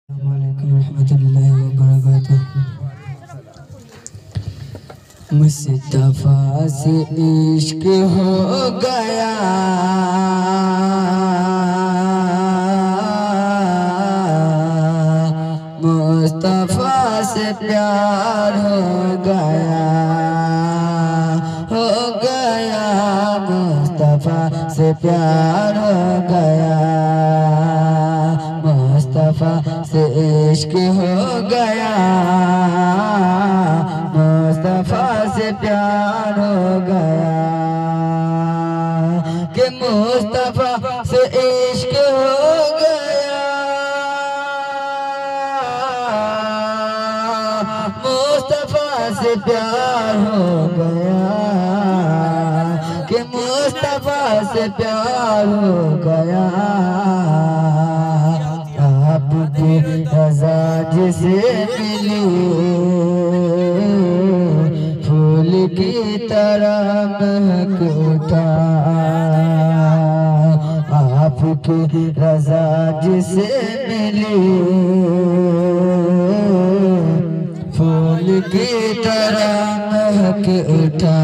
रहमतुल्लाहि व बरकातुहू। मुस्तफा से इश्क हो गया, मुस्तफा से प्यार हो गया, हो गया मुस्तफा से प्यार हो गया, मुस्तफा से इश्क हो गया, मुस्तफा से प्यार हो गया, कि मुस्तफा से इश्क हो गया, मुस्तफा से प्यार हो गया, कि मुस्तफा से प्यार हो गया। आपकी रज़ा जिसे मिली फूल की तरह महक उठा, आपकी रज़ा जिसे मिली फूल की तरह महक उठा।